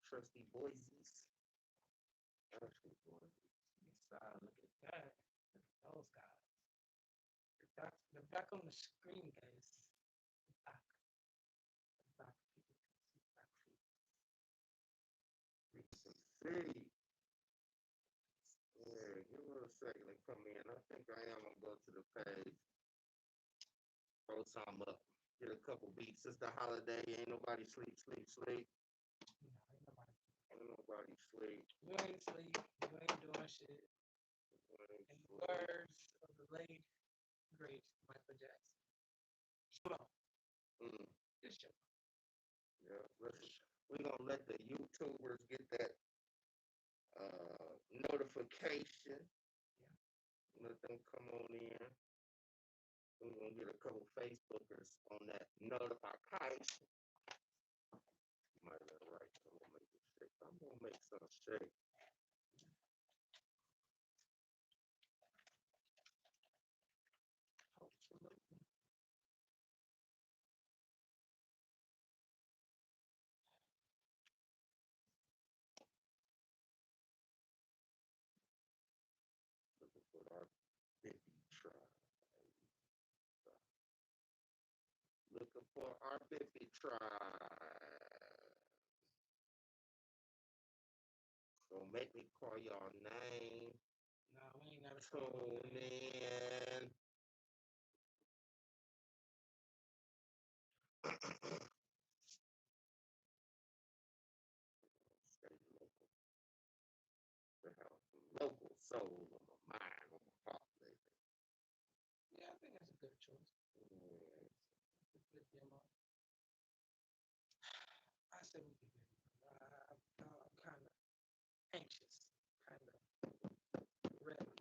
trusty Boise's. Trusty Boise's. Look at that. Look at those guys. They're back on the screen, guys. They're back. They're back. People can see back feet. Recent City. Yeah, give me a second to come in. I think I am gonna go to the page. Throw some up. Get a couple beats. It's the holiday. Ain't nobody sleep. No, ain't nobody. Ain't nobody sleep. You ain't sleep. You ain't doing shit. In the words of the late, great Michael Jackson. Slow. It's your Yeah, we're gonna let the YouTubers get that notification. Yeah. Let them come on in. We're gonna get a couple Facebookers on that notification. Might be right. I'm gonna make it shake. I'm gonna make some shake. Absolutely. Looking for our Bippy tribe. Looking for our Bippy tribe. Don't make me call y'all name. No, we ain't gotta Tune in. Stay local. To have some local soul on my mind, on my heart lately. Yeah, I think that's a good choice. Yeah. It's a good demo. I said we could get it. I'm kind of anxious, kind of ready.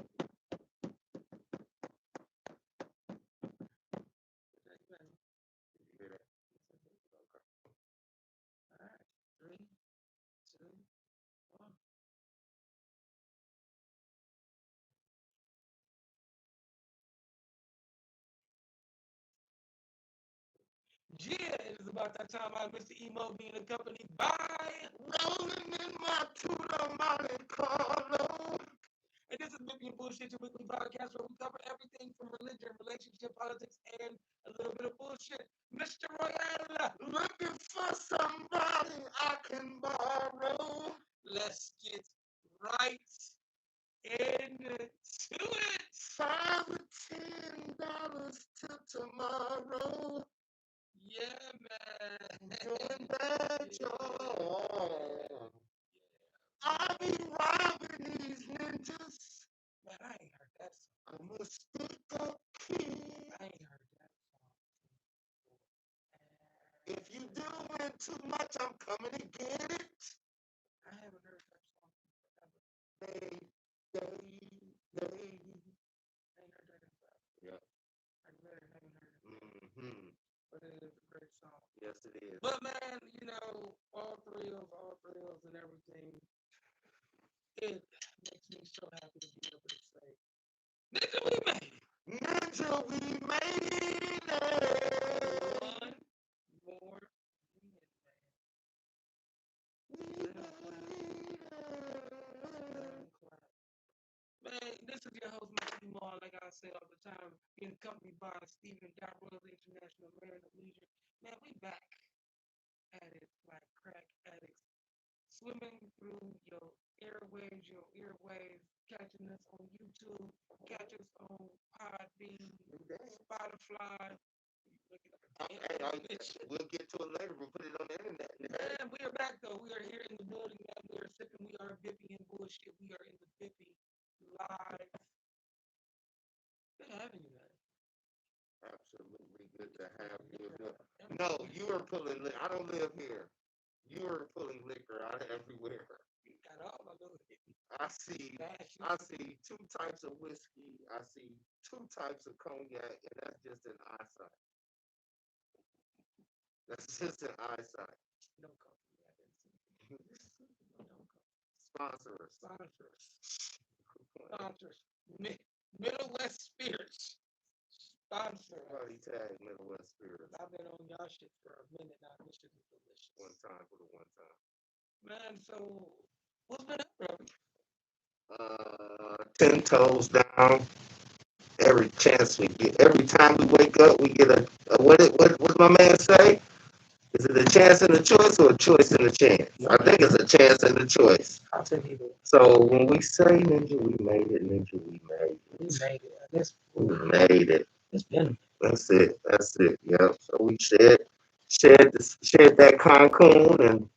Amen. Did you hear that? Okay. All right, 3, 2, 1. Yeah, it is about that time I Mr. EMOE being accompanied by. Rolling in my Tudor Monte Carlo. And this is Bippy and Bullshit, your weekly podcast where we cover everything from religion, relationship, politics, and a little bit of bullshit. Mr. Royale, Looking for somebody I can borrow. let's get right into it. $5 or $10 till tomorrow. Yeah, man. Doing bad, y'all. Yeah. I be robbing these ninjas. Man, I ain't heard that song. I'm a stick up kid. I ain't heard that song. If you doing too much, I'm coming to get it. I haven't heard that song forever. They. I ain't heard that in forever. Yeah. I really haven't heard it. Mm-hmm. But it is a great song. Yes, it is. But man, all thrills and everything. It makes me so happy to be able to say, Ninja, we made it. Ninja, we made it. One more minute, man. Man, this is your host, Mr. EMOE, like I say all the time, being accompanied by Stephen Royal, the International Man of Leisure. Man, we back at it like crack addicts, swimming through your earwaves, catching us on YouTube, catch us on Podbean, Spotify. We'll get to it later. We'll put it on the internet. Man, we are back though. We are here in the building, man. We are sipping. We are Bippy and Bullshit. We are in the Bippy live. Good having you, man. Absolutely good to have you. No, you are pulling. I don't live here. You are pulling liquor out of everywhere. You got all my little. I see 2 types of whiskey. I see 2 types of cognac, and that's just an eyesight. That's just an eyesight. No company. I didn't see. No company. Sponsors. Middle West Spirits. Sponsor. Buddy tag Middle West Spirits. I've been on y'all shit for a minute now. This shit is delicious. One time for the one time. Man, so what's been up, bro? 10 toes down. Every chance we get, every time we wake up, we get what's my man say? Is it a chance and a choice or a choice and a chance? I think it's a chance and a choice. I'll tell you that. So when we say ninja, we made it, ninja, we made it. We made it. I guess We made it. it's been. That's it. That's it. Yep. So we shed that cocoon and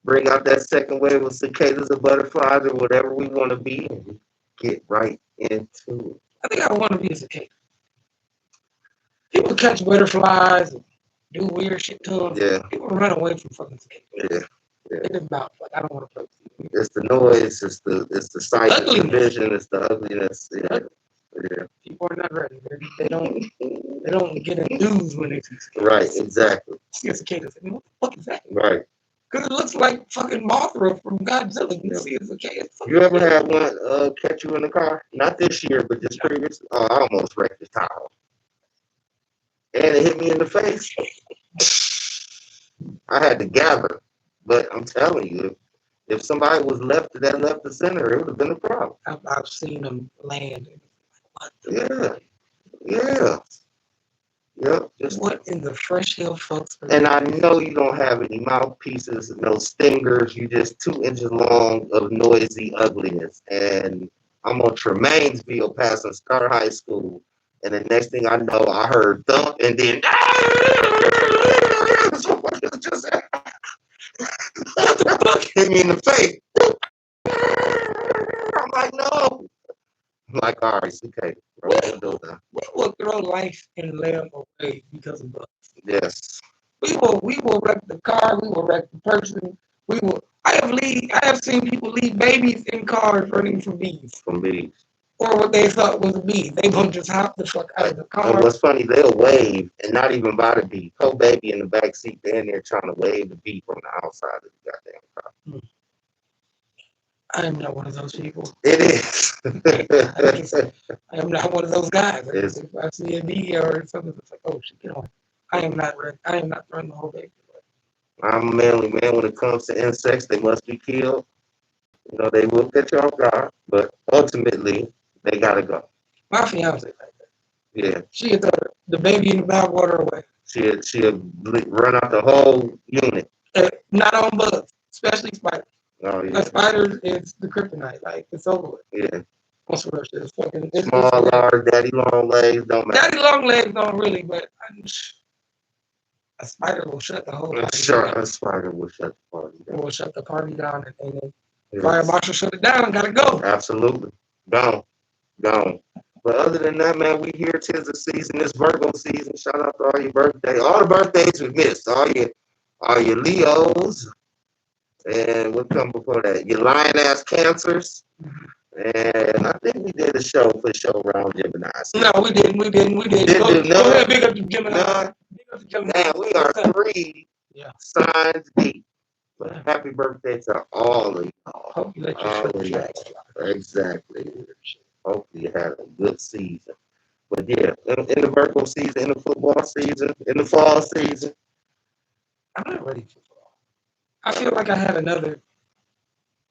bring out that second wave of cicadas or butterflies or whatever we want to be, and we get right into it. I think I want to be a cicada. People catch butterflies and do weird shit to them. Yeah. People run away from fucking cicadas. Yeah. Yeah. It is about like I don't want to play with you. It's the noise. It's the sight. It's the vision. It's the ugliness. Yeah. Yeah. People are not ready. They don't get enthused when they see cicadas. Right. Exactly. See a cicada. What the fuck is that? Right. Because it looks like fucking Mothra from Godzilla. You see a cicada. You ever had one catch you in the car? Not this year, but just previous. Oh, I almost wrecked the tire. And it hit me in the face. I had to gather. But I'm telling you, if somebody was left the center, it would have been a problem. I've seen them land. What the yeah. Yep. Just what in the fresh hell fucks? And I know you don't have any mouthpieces, no stingers. You just 2 inches long of noisy ugliness. And I'm on Tremainsville passing Star High School. And the next thing I know, I heard thump and then just hit me in the face. I'm like, no. I'm like, all right, it's okay. We will throw life and limb away because of bugs. Yes. We will wreck the car. We will wreck the person. I have seen people leave babies in cars running from bees. From bees. Or what they thought was a bee. They gonna just hop the fuck out of the car. And what's funny, they'll wave and not even buy the bee. Whole baby in the back seat, they're in there trying to wave the bee from the outside of the goddamn car. I am not one of those people. It is. I am not one of those guys. If I see a bee or something, it's like, oh shit, get on. I am not throwing the whole baby away. I'm a manly man when it comes to insects. They must be killed. You know, they will catch you off guard, but ultimately, they gotta go. My fiance like that. Yeah. She'd throw the baby in the bathwater away. She'd run out the whole unit. Not on bugs, especially spiders. Oh, yeah. A spider is the kryptonite. Like, it's over with. Yeah. What's the rest of this fucking... Small, large, daddy long legs, don't matter. Daddy long legs don't really, but a spider will shut the whole party down. A spider will shut the party down. Will shut the party down, and then fire marshal shut it down, gotta go. Absolutely. Gone. But other than that, man, we here. 'Tis the season. It's Virgo season. Shout out to all your birthdays. All the birthdays we missed. All your Leos. And what come before that? Your lion-ass Cancers. And I think we did a show for show around Gemini. No, we didn't. Go ahead, big up to Gemini. Man, we are 3 signs deep. But happy birthday to all of y'all. Hope you let your Exactly. Hopefully you had a good season. But yeah, in the Virgo season, in the football season, in the fall season. I'm not ready for fall. I feel like I had another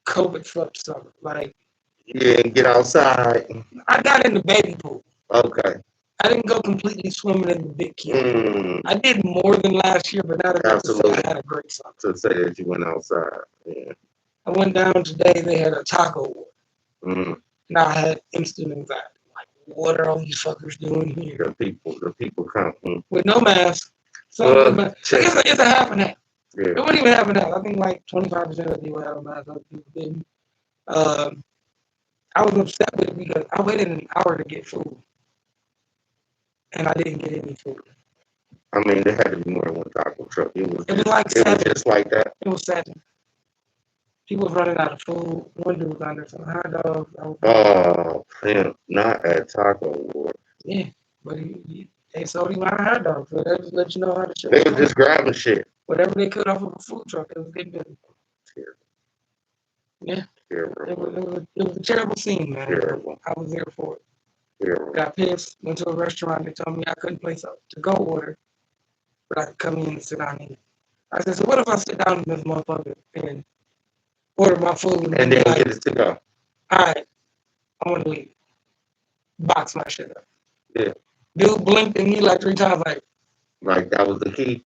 COVID fucked summer. Like, yeah, and get outside. I got in the baby pool. Okay. I didn't go completely swimming in the big kid. I did more than last year, but not enough to say I had a great summer. To say that you went outside. Yeah. I went down today, they had a taco war. Now I had instant anxiety. Like, what are all these fuckers doing here? The people come. With no mask. So it's a half and half. Yeah. It wasn't even half and half. I think like 25% of the people had a mask, other people didn't. I was upset with it because I waited an hour to get food. And I didn't get any food. I mean, there had to be more than one taco truck. It was like 7. It was just like that. It was 7. People was running out of food. One dude was under some hot dogs. Oh, pimp, not at Taco War. Yeah, but they sold him out of hot dogs. So they just let you know how to show. They were just grabbing shit. Whatever they could off of a food truck, it was getting done. Terrible. Yeah. Terrible. It was a terrible scene, man. Terrible. I was there for it. Terrible. Got pissed, went to a restaurant. They told me I couldn't place a to-go order, but I could come in and sit down and eat. I said, so what if I sit down in this motherfucker and order my food, And then get it to go. All right, I want to leave. Box my shit up. Yeah. Dude blinked at me like 3 times, like that was the key.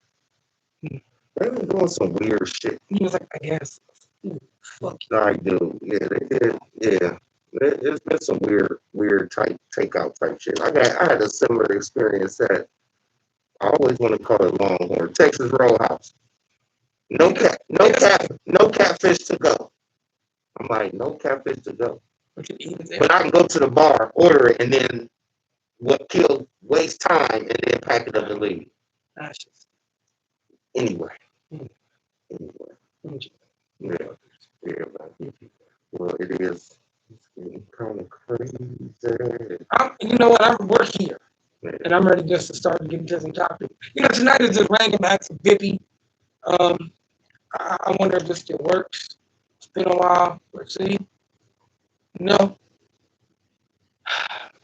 Hmm. They were doing some weird shit. He was like, I guess. Ooh, fuck you. Like, dude, yeah, they did, yeah. There's been some weird type takeout type shit. I had a similar experience at, I always want to call it Longhorn, Texas Roadhouse. No catfish to go. I'm like, no catfish to go. But I can go to the bar, order it, and then waste time, and then pack it up and leave. Anyway. Yeah, man. Well, it is. It's getting kind of crazy. You know what? We're here. And I'm ready just to start getting to some topics. You know, tonight is just random acts of Bippy. I wonder if this still works. It's been a while. Let's see. No.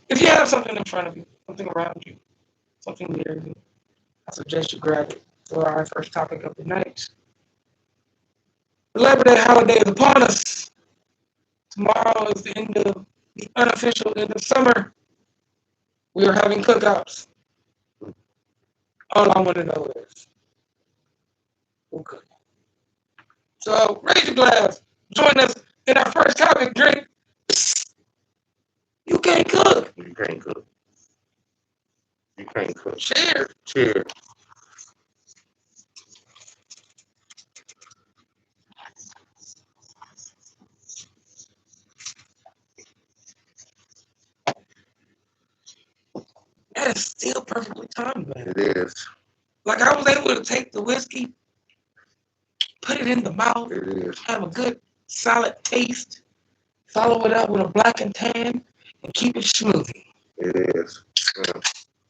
If you have something in front of you, something around you, something near you, I suggest you grab it for our first topic of the night. The Labor Day holiday is upon us. Tomorrow is the end of the unofficial end of summer. We are having cookouts. All I want to know is who cooked. So raise your glass. Join us in our first topic. Drink. You can't cook. You can't cook. You can't cook. Cheers. Cheers. That is still perfectly timed, man. It is. Like I was able to take the whiskey, put it in the mouth, It is. have a good solid taste, follow it up with a black and tan, and keep it smoothie. It is. Yeah,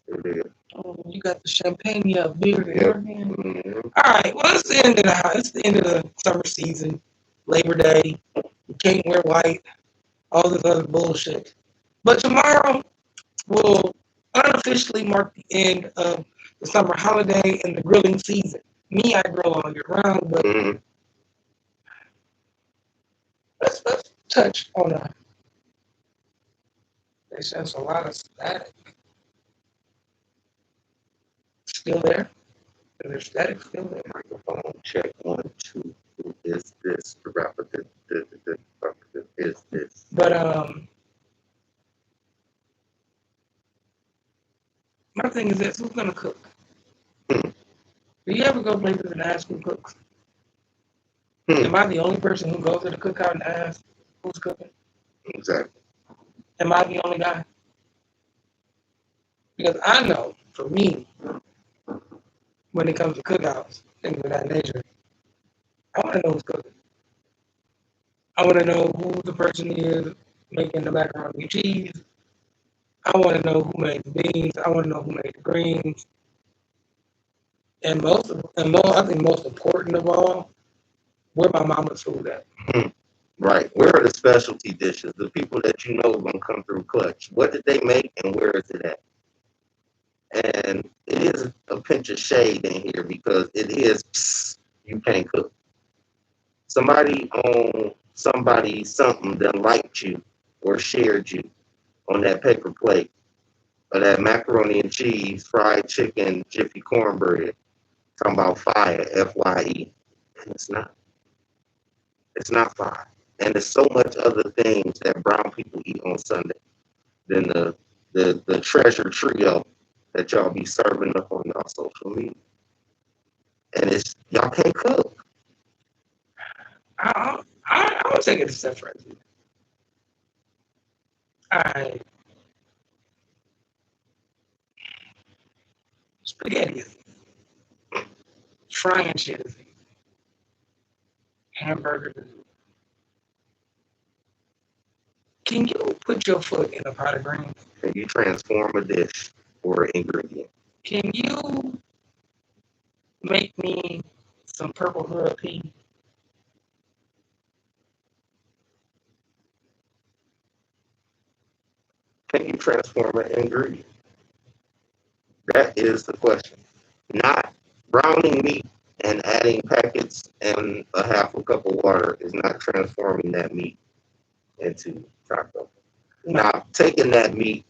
it is. Oh, you got the champagne beer and Yep. everything. Mm-hmm. All right, well it's the end of it's the end of the summer season, Labor Day. You can't wear white, all this other bullshit. But tomorrow will unofficially mark the end of the summer holiday and the grilling season. Me, I grill all year round, but let's touch on there's a lot of static still there. There's static still there. Microphone check 1, 2. Who is this? The rapper. Is this? But my thing is this: who's gonna cook? Do you ever go places and ask who cooks? Am I the only person who goes to the cookout and asks who's cooking? Exactly. Am I the only guy? Because I know, for me, when it comes to cookouts, things of that nature, I want to know who's cooking. I want to know who the person is making the macaroni and cheese. I want to know who made the beans. I want to know who made the greens. And I think most important of all, where my mama's food at. Right. Where are the specialty dishes? The people that you know are going to come through clutch. What did they make and where is it at? And it is a pinch of shade in here because it is, you can't cook. Somebody on something that liked you or shared you on that paper plate or that macaroni and cheese, fried chicken, jiffy cornbread. Talking about fire, F-Y-E. And it's not. It's not fire. And there's so much other things that brown people eat on Sunday than the treasure trio that y'all be serving up on y'all social media. And it's y'all can't cook. I would take it a step further. Spaghetti is easy. Frying shit is easy. Hamburgers is easy. Can you put your foot in a pot of greens? Can you transform a dish or an ingredient? Can you make me some purple hood pea? Can you transform an ingredient? That is the question. Not browning meat and adding packets and a half a cup of water is not transforming that meat into taco. Now, taking that meat,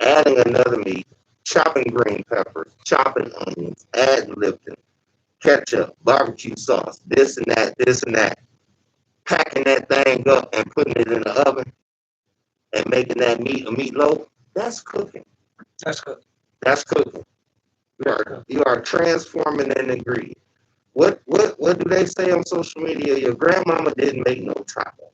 adding another meat, chopping green peppers, chopping onions, adding Lipton, ketchup, barbecue sauce, this and that, packing that thing up and putting it in the oven and making that meat a meatloaf, that's cooking. That's good. That's cooking. You are transforming an ingredient. What do they say on social media? Your grandmama didn't make no taco.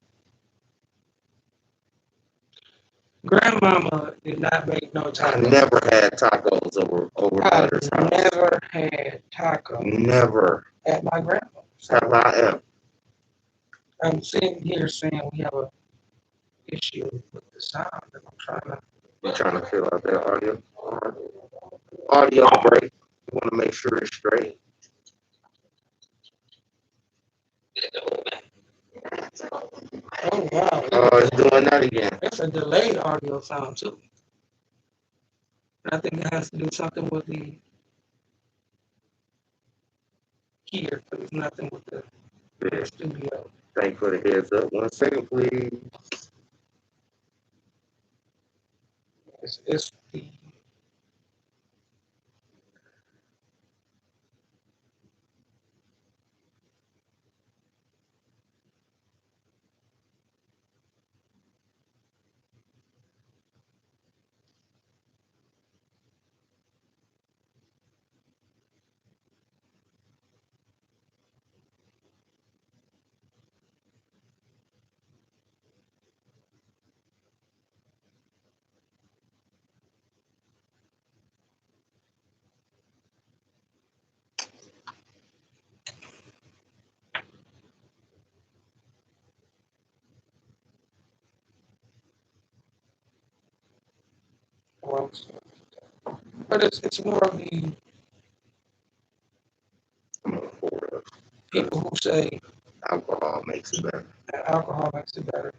Grandmama did not make no I tacos. never had tacos over I mother's house. never had tacos Never at my grandmother's. have I ever. I'm sitting here saying we have a issue with the sound, and I'm You're trying to fill out that audio. All right. Audio break. You want to make sure it's straight. Oh wow! Oh, it's doing that again. It's a delayed audio sound too. I think it has to do something with the here, but it's nothing with the studio. Thanks for the heads up. 1 second, please. It's the well, but it's more of the people who say Alcohol makes it better. that alcohol makes it better.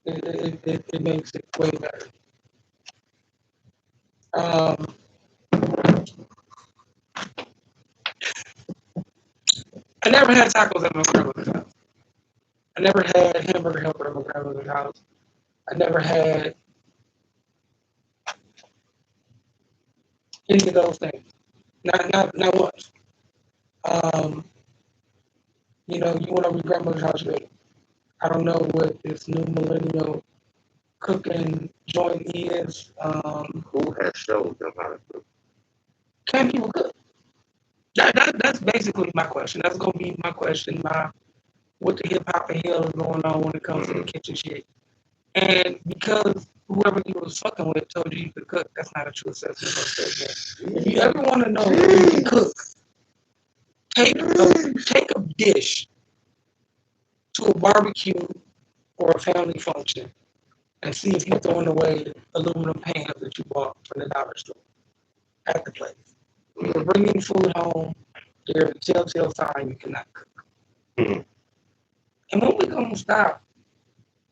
It makes it way better. Um, I never had tacos at my grandmother's house. I never had hamburger helper at my grandmother's house. I never had any of those things. Not once. Um, you know, you went over to grandmother's house, but I don't know what this new millennial cooking joint is. Who has showed them how to cook? Can people cook? That's basically my question. That's gonna be my question. What the hip hop and hell is going on when it comes to the kitchen shit. And because whoever you was fucking with told you you could cook, that's not a true assessment of statement. If you ever want to know if you can cook, take a dish to a barbecue or a family function and see if you're throwing away aluminum pans that you bought from the dollar store at the place. You're bringing food home. There's a telltale sign you cannot cook. Mm-hmm. And when we gonna stop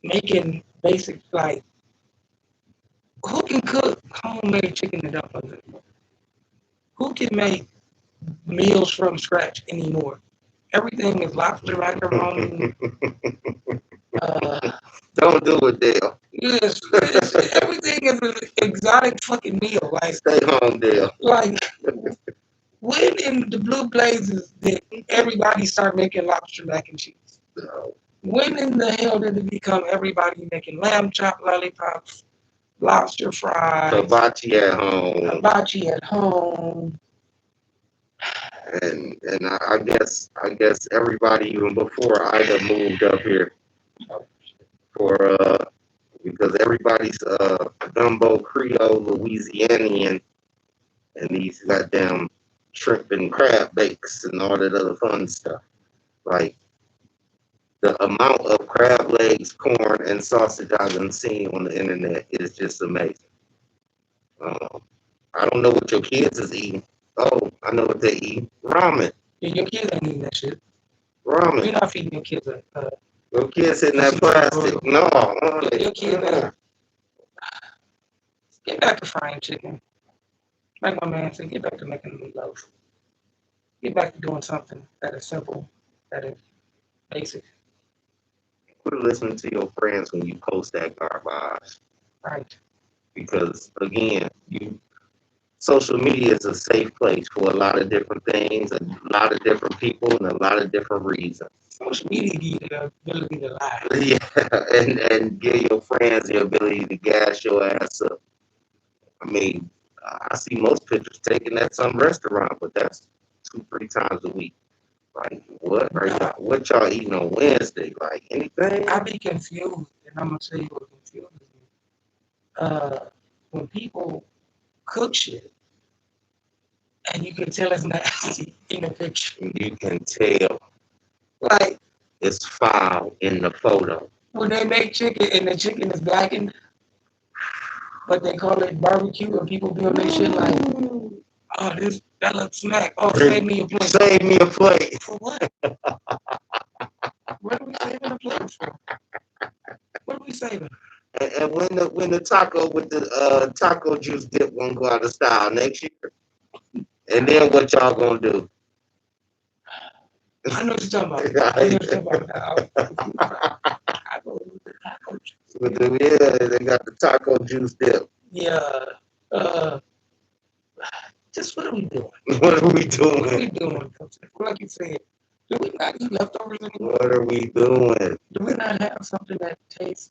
making basic, like, who can cook homemade chicken and dumplings anymore? Who can make meals from scratch anymore? Everything is lobster macaroni. Don't do it, Dale. Yes, everything is an exotic fucking meal. Like, stay home, Dale. Like, when in the blue blazes did everybody start making lobster mac and cheese? No. When in the hell did it become everybody making lamb chop lollipops, lobster fries, Hibachi at home? Hibachi at home. And I guess everybody even before Ida moved up here for because everybody's gumbo Creole Louisianian and these goddamn shrimp and crab bakes and all that other fun stuff. Like the amount of crab legs, corn, and sausage I've been seeing on the internet is just amazing. I don't know what your kids is eating. Oh, I know what they eat. Ramen. Yeah, your kids ain't eating that shit. Ramen. You're not feeding your kids your kids in that plastic. No. Your kids get back to frying chicken. Like my man said, get back to making meatloaf. Get back to doing something that is simple, that is basic. Quit listening to your friends when you post that garbage. Right. Because again, social media is a safe place for a lot of different things, a lot of different people, and a lot of different reasons. Social media gives you the ability to lie. Yeah, and give your friends the ability to gas your ass up. I mean, I see most pictures taken at some restaurant, but that's 2, 3 times a week. Like, what y'all eating on Wednesday? Like, anything? I be confused, and I'm gonna tell you what confuses me. When people cook shit, and you can tell it's nasty in the picture. You can tell. Like, it's foul in the photo. When they make chicken and the chicken is blackened, but they call it barbecue, and people be on their shit like, oh, that looks smack. Oh, save me a plate. Save me a plate. For what? What are we saving a plate for? What are we saving? And when the taco with the taco juice dip won't go out of style next year, and then what y'all gonna do? I know what you're talking about. I know what you're talking about. They got the taco juice dip. Yeah. Just what are we doing? What are we doing? What are we doing? Like you said, do we not eat leftovers anymore? What are we doing? Do we not have something that tastes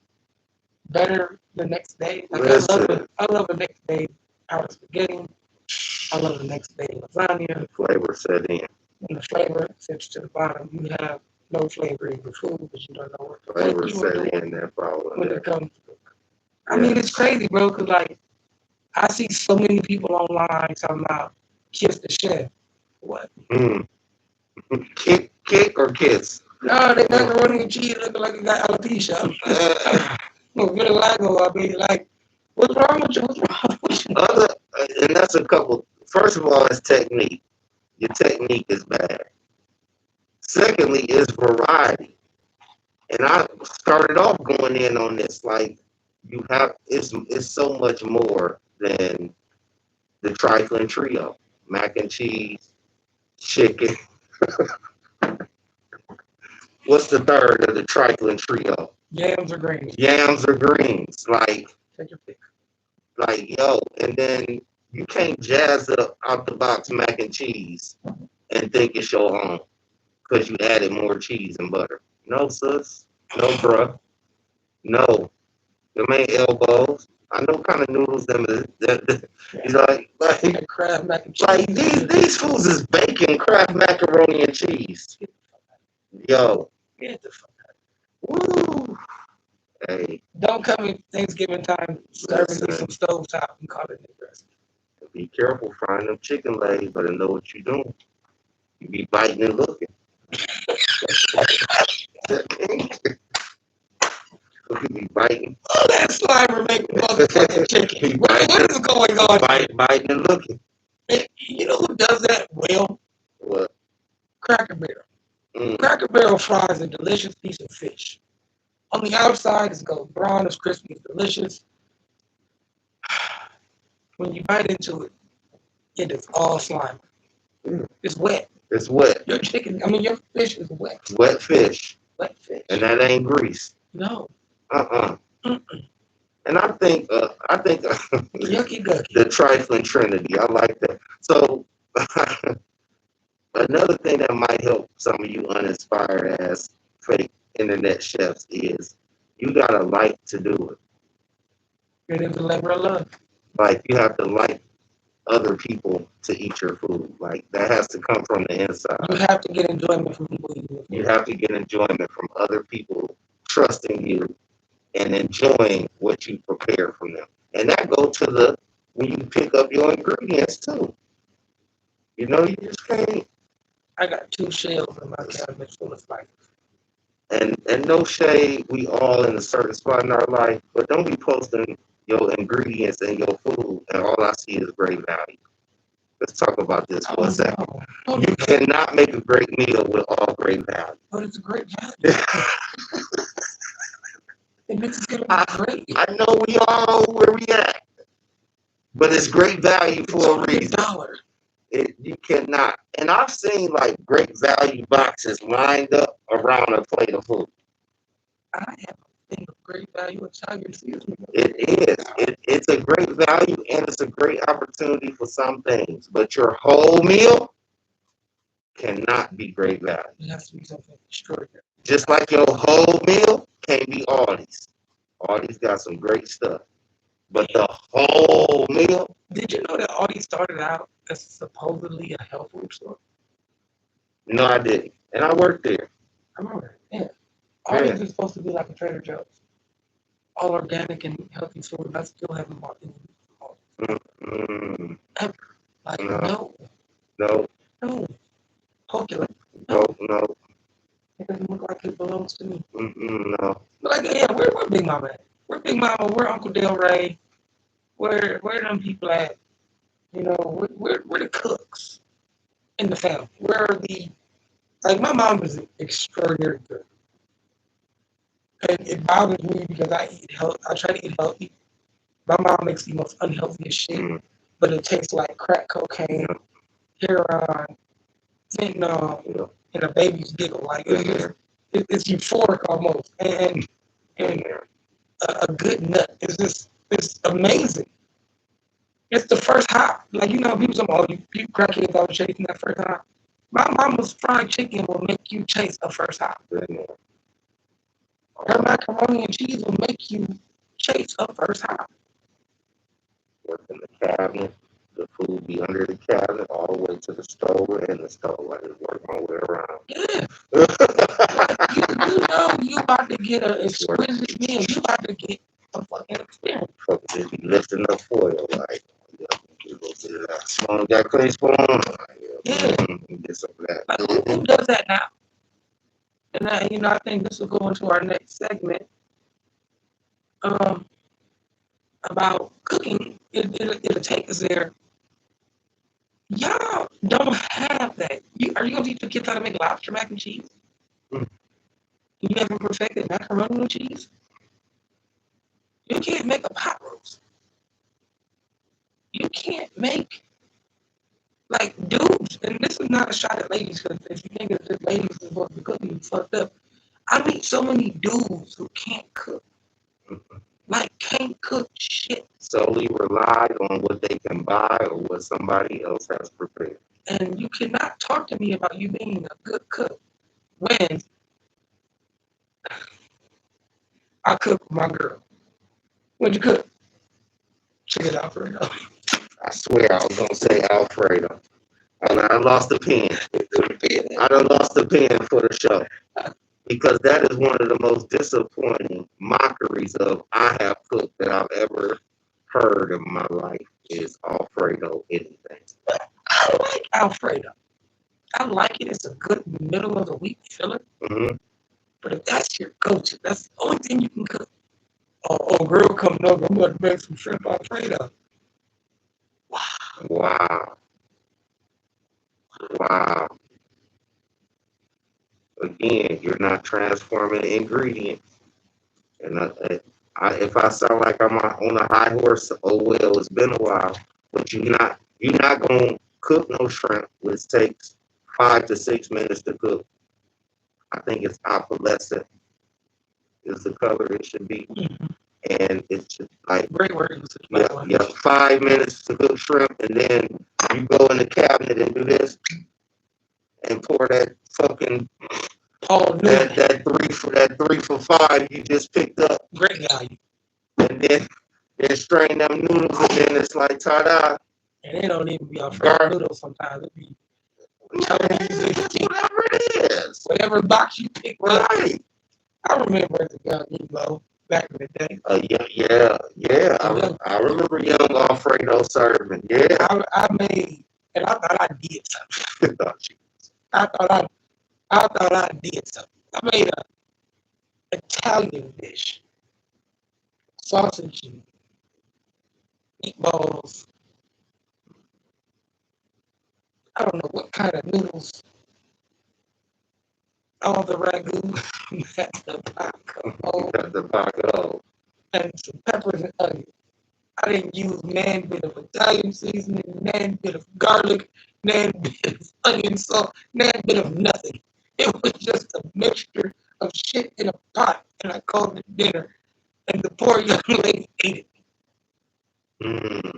better the next day? Like I love the next day out of spaghetti. I love the next day lasagna. Flavor set in. When the flavor sits to the bottom, you have no flavor in your food because you don't know what the flavor set in there when it comes to. I mean, it's crazy, bro, because like I see so many people online talking about kiss the chef. What? Kick or kiss? No, they macaroni and cheese looking like it got alopecia. Vitiligo, I mean, like, what's wrong with you? What's wrong with you? And that's a couple. First of all, it's technique. Your technique is bad. Secondly, is variety. And I started off going in on this, like, it's so much more than the trifling trio. Mac and cheese, chicken. What's the third of the trifling trio? Yams or greens. Yams or greens. Like, take your pick. Like, yo, and then you can't jazz up out the box mac and cheese and think it's your own because you added more cheese and butter. No, sis. No, bruh. No. Them ain't elbows. I know kind of noodles them is like Kraft mac and cheese. Like these foods is bacon, Kraft macaroni and cheese. Yo. Get the fuck out. Woo. Hey. Don't come in Thanksgiving time serving me some stovetop and call it new dressing. Be careful frying them chicken legs, but I know what you're doing. You be biting and looking. You be biting. Oh, that slimer make motherfucking chicken. What is going on? Biting and looking. You know who does that well? What? Cracker Barrel. Cracker Barrel fries a delicious piece of fish. On the outside, it's goes brown, it's crispy, it's delicious. When you bite into it, it is all slimy. It's wet. It's wet. Your chicken, I mean, your fish is wet. Wet fish. Wet fish. And that ain't grease. No. And I think yucky gucky. The trifling trinity. I like that. So another thing that might help some of you uninspired ass fake internet chefs is you gotta like to do it. It is a labor of love. Like you have to like other people to eat your food. Like that has to come from the inside. You have to get enjoyment from people eating your food. You have to get enjoyment from other people trusting you and enjoying what you prepare from them. And that goes to when you pick up your ingredients too. You know, you just can't. I got 2 shells in my cabinet full of spices. And no shade, we all in a certain spot in our life, but don't be posting your ingredients and your food and all I see is great value. Let's talk about this for a second. No. You cannot make a great meal with all great value. But it's a great value. It makes it great. I know we all where we at. But it's great value for a reason. $100. You cannot. And I've seen like great value boxes lined up around a plate of food. I have a thing of great value Italian seasoning. It is. It's a great value and it's a great opportunity for some things. But your whole meal cannot be great value. It has to be something extraordinary. Just like your whole meal can't be Aldi's. Aldi's got some great stuff. But the whole meal. Did you know that Aldi started out as supposedly a health food store? No, I didn't. And I worked there. I remember. Yeah. Aldi's is supposed to be like a Trader Joe's. All organic and healthy food. I still haven't bought any. Ever. Like, no. Poke No. It doesn't look like it belongs to me. No. But like, yeah, where Big Mama at? Where Big Mama? Where Uncle Del Rey? Where them people at? You know, where the cooks in the family? Where are the, like, my mom is extraordinary good. And it bothers me because I try to eat healthy. My mom makes the most unhealthiest shit, but it tastes like crack cocaine, heroin, fentanyl, and a baby's giggle. Like, it's euphoric almost. And a good nut is just, it's amazing. It's the first high. Like, you know, people say, oh, you crackheads always chasing that first high. My mama's fried chicken will make you chase a first high. Her macaroni and cheese will make you chase a first high. Work in the cabinet, the food be under the cabinet all the way to the stove and the stove. I just work my way around. Yeah. you know you about to get an exquisite meal. You about to get a fucking experience. Just be lifting up foil, like, you go to that spoon, got clean spoon. Yeah. Get some of that. Like, who does that now? And I think this will go into our next segment. About cooking. It'll take us there. Y'all don't have that. Are you gonna teach your kids how to make lobster mac and cheese? You haven't perfected macaroni and cheese? You can't make a pot roast. You can't make, like, dudes, and this is not a shot at ladies, because if you think it's just ladies is supposed to be cooking, you fucked up. I meet so many dudes who can't cook. Like, can't cook shit. Solely rely on what they can buy or what somebody else has prepared. And you cannot talk to me about you being a good cook when I cook with my girl. What'd you cook? Chicken Alfredo. I swear I was gonna say Alfredo. I lost the pen. I done lost the pen for the show. Because that is one of the most disappointing mockeries of I have cooked that I've ever heard in my life is Alfredo anything. I like Alfredo. I like it. It's a good middle of the week filler. But if that's your go-to, that's the only thing you can cook. Oh, girl coming over, I'm going to make some shrimp Alfredo. Wow. Again, you're not transforming ingredients. And if I sound like I'm on a high horse, oh well, it's been a while. But you're not gonna cook no shrimp, which takes 5 to 6 minutes to cook. I think it's opalescent is the color it should be. And it's just like great word. 5 minutes to cook shrimp, and then you go in the cabinet and do this and pour that fucking that 3 for $5 you just picked up. Great value. And then strain them noodles, and then it's like ta-da. And they don't even be Alfredo noodles sometimes. It be whatever it is. Whatever box you pick up. Right. I remember as a young Negro back in the day. Yeah. I remember young Alfredo serving. Yeah. I made, and I thought I did something. I thought I did something. I made an Italian dish. Sausage and meatballs. I don't know what kind of noodles. All the ragu. The Paco. The Paco. And some peppers and onions. I didn't use nan bit of Italian seasoning, nan bit of garlic, nan bit of onion salt, nan bit of nothing. It was just a mixture of shit in a pot, and I called it dinner. And the poor young lady ate it.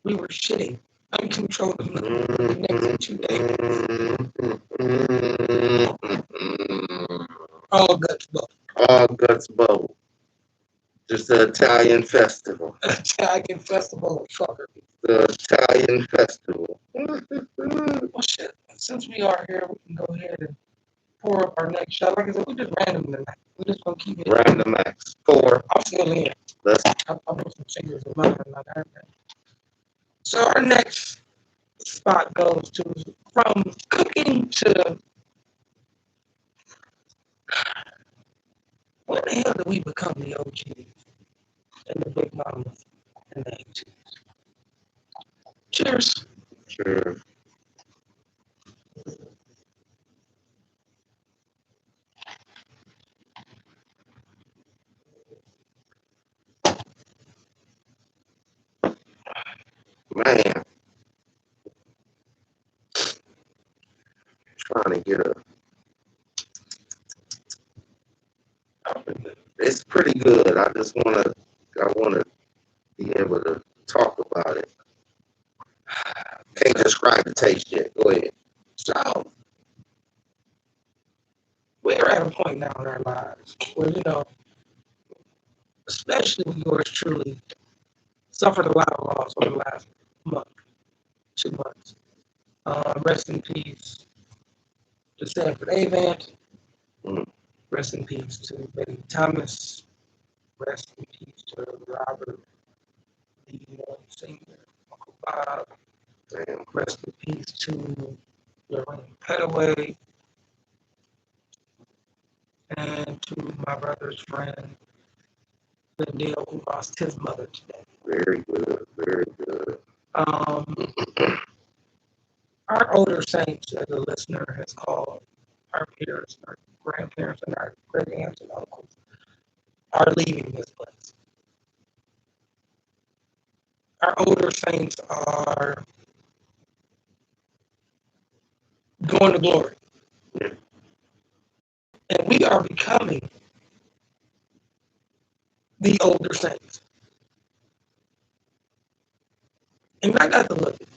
We were shitting uncontrollably the next 2 days. All guts bubble. All guts bubble. Just the Italian festival. Italian festival of fucker. The Italian festival. Well, shit. Since we are here, we can go ahead and pour up our next shot. Like I said, we just random tonight. We're just gonna keep it. Random acts. 4. I'm still here. I'll put some fingers in mine. So our next spot goes to from cooking to when the hell did we become the OGs and the big mamas and the AGs? Cheers. Cheers. Man, trying to get a. It's pretty good. I want to be able to talk about it. Can't describe the taste yet. Go ahead. So we're at a point now in our lives where, especially yours truly, suffered a lot of loss over the last month, 2 months. Rest in peace to Sanford Avant. Rest in peace to Betty Thomas. Rest in peace to Robert the Senior, Uncle Bob. Damn. Rest in peace to Lorraine Petaway. And to my brother's friend, Dale, who lost his mother today. Very good. Very good. Our older saints, as a listener has called, our peers, our grandparents, and our great aunts and uncles, are leaving this place. Our older saints are going to glory. Yeah. And we are becoming the older saints. And I got to look at it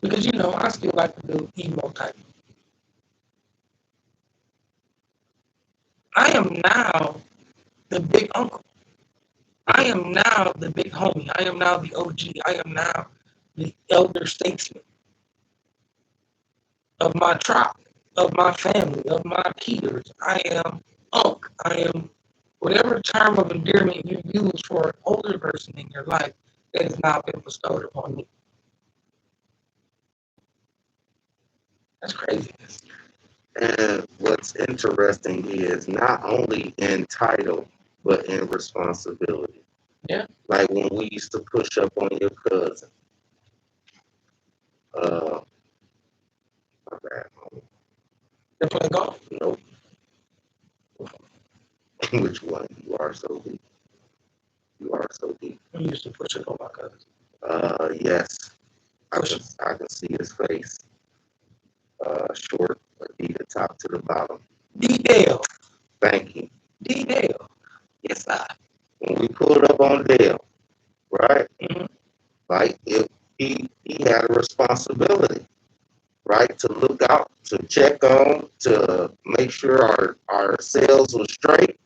because, I still like to do emo type. I am now the big uncle. I am now the big homie. I am now the OG. I am now the elder statesman of my tribe, of my family, of my peers. I am Unc. I am whatever term of endearment you use for an older person in your life that has now been bestowed upon me. That's craziness. And what's interesting is not only in title, but in responsibility. Yeah. Like when we used to push up on your cousin. My bad, homie. They're playing golf? Nope. Which one? You are so deep. You are so deep. We used to push it on my cousin. Yes. I can see his face. Short, Adidas top to the bottom. D-Dale. Thank you. D-Dale. Yes, sir. When we pulled up on Dale, right? Mm-hmm. Like if he had a responsibility, right, to look out, to check on, to make sure our sales were straight,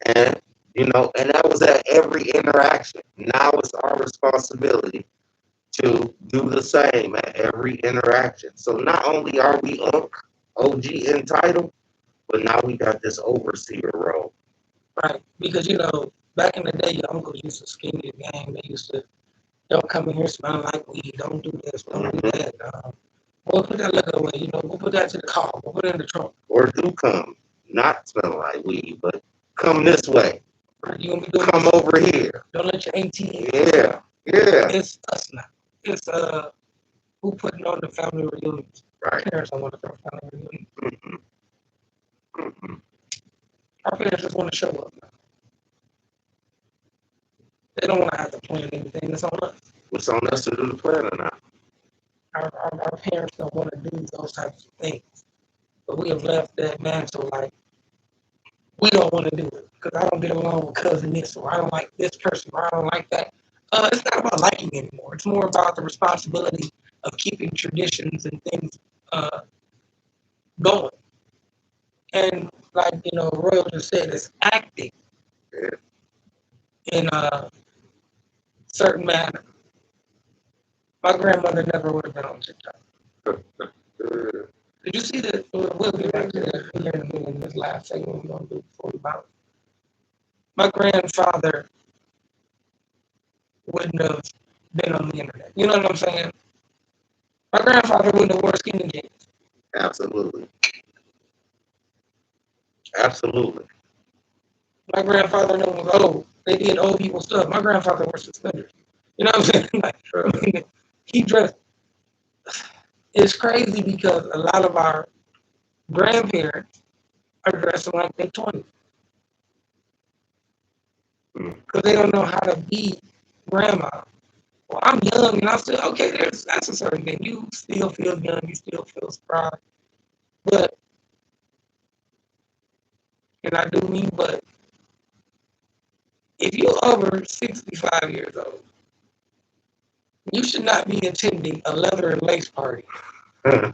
and and that was at every interaction. Now it's our responsibility to do the same at every interaction. So not only are we OG entitled, but now we got this overseer role. Right, because back in the day, your uncles used to skin your gang. They used to, don't come in here smelling like weed. Don't do this. Don't do that. We'll put that liquor away. We'll put that to the car. We'll put it in the trunk. Or do come, not smelling like weed, but come this way. Right, you gonna be doing come this. Over here. Don't let your ATM. Yeah. It's us now. It's who putting on the family reunions. Right. Our parents don't want to throw family reunions. Our parents just want to show up now. don't want to have to plan anything. It's on us. It's on us to do the planning now. Our parents don't want to do those types of things. But we have left that mantle like, we don't want to do it because I don't get along with cousin this, or I don't like this person, or I don't like that. It's not about liking anymore. It's more about the responsibility of keeping traditions and things going. And like, Royal just said, it's acting in a certain manner. My grandmother never would have been on TikTok. Did you see that? We'll get back to that here in a minute in this last segment we're going to do before we bounce. My grandfather wouldn't have been on the internet. You know what I'm saying? My grandfather wouldn't have worn skinny jeans. Absolutely. Absolutely. My grandfather knows, they did old people stuff. My grandfather wore suspenders. You know what I'm saying? Like, he dressed. It's crazy because a lot of our grandparents are dressing like they're 20. Because they don't know how to be grandma. Well, I'm young and I'm still, okay, that's a certain thing. You still feel young, you still feel surprised. But, and I do mean, but, if you're over 65 years old, you should not be attending a leather and lace party. In